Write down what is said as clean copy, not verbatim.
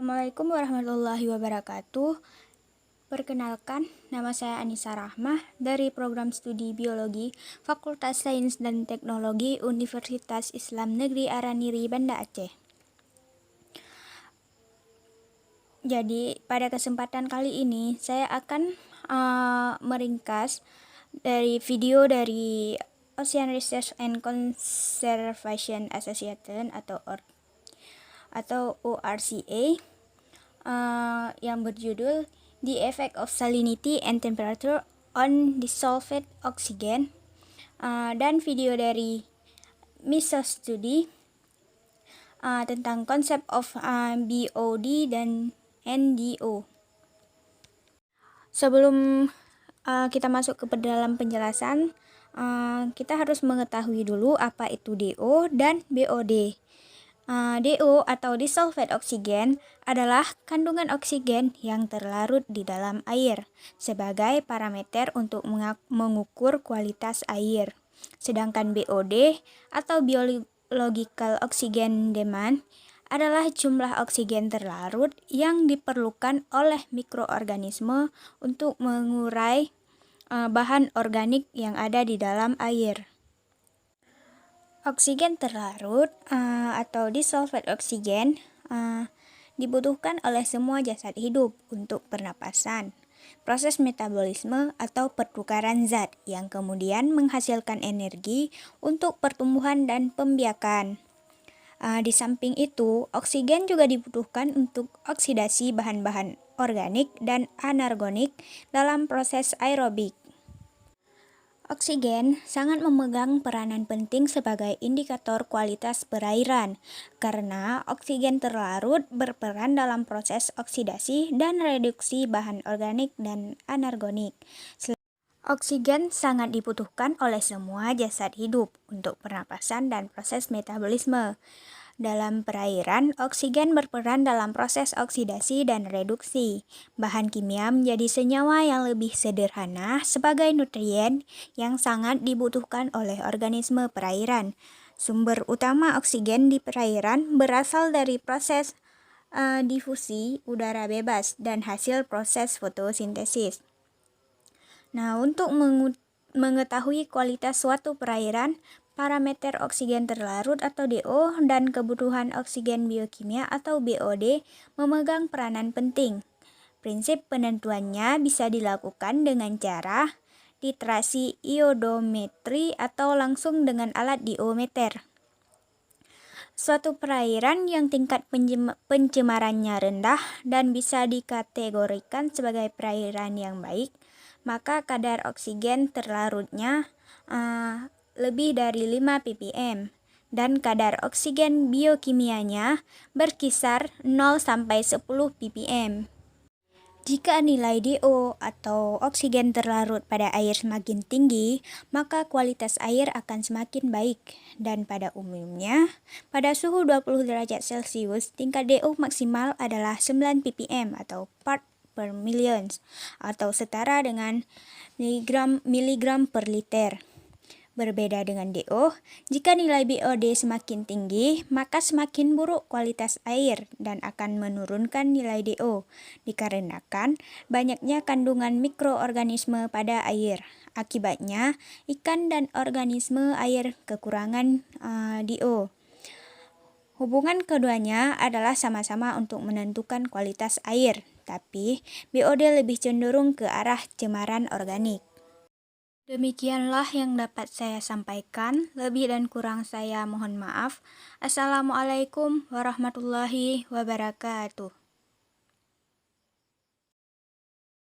Assalamualaikum warahmatullahi wabarakatuh. Perkenalkan, nama saya Anissa Rahmah dari Program Studi Biologi Fakultas Sains dan Teknologi Universitas Islam Negeri Araniri, Banda Aceh. Jadi, pada kesempatan kali ini saya akan meringkas dari video dari Ocean Research and Conservation Association atau ORCA yang berjudul The Effect of Salinity and Temperature on Dissolved Oxygen, dan video dari MISO Study tentang konsep of BOD dan NDO. Sebelum kita masuk ke dalam penjelasan, kita harus mengetahui dulu apa itu DO dan BOD. DO atau dissolved oxygen adalah kandungan oksigen yang terlarut di dalam air sebagai parameter untuk mengukur kualitas air. Sedangkan BOD atau biological oxygen demand adalah jumlah oksigen terlarut yang diperlukan oleh mikroorganisme untuk mengurai bahan organik yang ada di dalam air. Oksigen terlarut atau dissolved oxygen dibutuhkan oleh semua jasad hidup untuk pernapasan, proses metabolisme atau pertukaran zat yang kemudian menghasilkan energi untuk pertumbuhan dan pembiakan. Di samping itu, oksigen juga dibutuhkan untuk oksidasi bahan-bahan organik dan anorganik dalam proses aerobik. Oksigen sangat memegang peranan penting sebagai indikator kualitas perairan karena oksigen terlarut berperan dalam proses oksidasi dan reduksi bahan organik dan anorganik. Oksigen sangat dibutuhkan oleh semua jasad hidup untuk pernapasan dan proses metabolisme. Dalam perairan, oksigen berperan dalam proses oksidasi dan reduksi. Bahan kimia menjadi senyawa yang lebih sederhana sebagai nutrien yang sangat dibutuhkan oleh organisme perairan. Sumber utama oksigen di perairan berasal dari proses difusi udara bebas dan hasil proses fotosintesis. Nah, untuk mengetahui kualitas suatu perairan, parameter oksigen terlarut atau DO dan kebutuhan oksigen biokimia atau BOD memegang peranan penting. Prinsip penentuannya bisa dilakukan dengan cara titrasi iodometri atau langsung dengan alat diometer. Suatu perairan yang tingkat pencemarannya rendah dan bisa dikategorikan sebagai perairan yang baik, maka kadar oksigen terlarutnya lebih dari 5 ppm dan kadar oksigen biokimianya berkisar 0 sampai 10 ppm. Jika nilai DO atau oksigen terlarut pada air semakin tinggi, maka kualitas air akan semakin baik. Dan pada umumnya, pada suhu 20 derajat Celcius, tingkat DO maksimal adalah 9 ppm atau part per million atau setara dengan miligram per liter. Berbeda dengan DO, jika nilai BOD semakin tinggi, maka semakin buruk kualitas air dan akan menurunkan nilai DO, dikarenakan banyaknya kandungan mikroorganisme pada air. Akibatnya, ikan dan organisme air kekurangan DO. Hubungan keduanya adalah sama-sama untuk menentukan kualitas air, tapi BOD lebih cenderung ke arah cemaran organik. Demikianlah yang dapat saya sampaikan. Lebih dan kurang saya mohon maaf. Assalamualaikum warahmatullahi wabarakatuh.